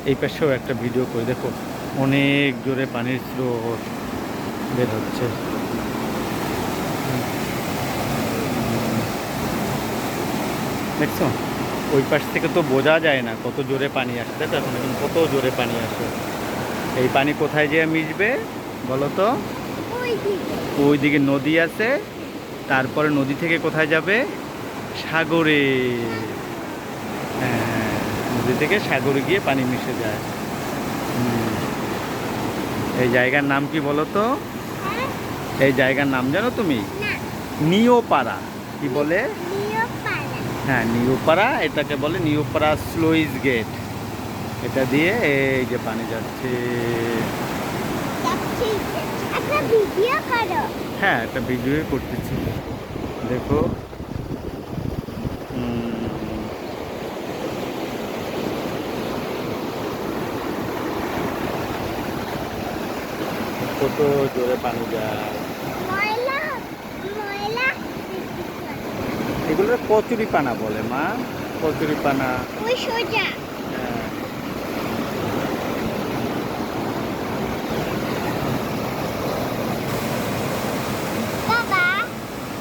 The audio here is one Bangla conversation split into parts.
এই পাশেও একটা ভিডিও করে দেখো, অনেক জোরে পানির স্রোত বের হচ্ছে। দেখছো, ওই পাশ থেকে তো বোঝা যায় না কত জোরে পানি আসে। দেখো এখন এখন কত জোরে পানি আসে। এই পানি কোথায় যেয়ে মিশবে বলো তো? ওইদিকে নদী আছে, তারপরে নদী থেকে কোথায় যাবে? সাগরে। হ্যাঁ, নদী থেকে সাগরে গিয়ে পানি মিশে যায়। হুম। এই জায়গার নাম কি বলো তো? এই জায়গার নাম জানো তুমি? নিওপাড়া। কি বলে? হ্যাঁ, নিওপাড়া। এটাকে বলে নিওপাড়া স্লুইস গেট। এটা দিয়ে এই যে পানি যাচ্ছে। হ্যাঁ, একটা ভিডিও করতেছি, দেখো। উম, কত জোরে পানি যায়। এগুলো কচুরি পানা বলে মা, কচুরি পানা। হ্যাঁ।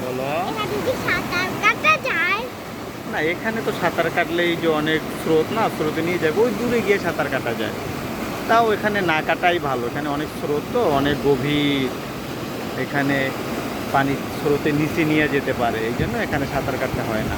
বলো। না, এখানে তো সাঁতার কাটলেই যে অনেক স্রোত, না স্রোতে নিয়ে যাবে, ওই দূরে গিয়ে সাঁতার কাটা যায়। তাও এখানে না কাটাই ভালো, এখানে অনেক স্রোত তো অনেক গভীর। এখানে পানি স্রোতে নিচে নিয়ে যেতে পারে, এই জন্য এখানে সাঁতার কাটতে হয় না।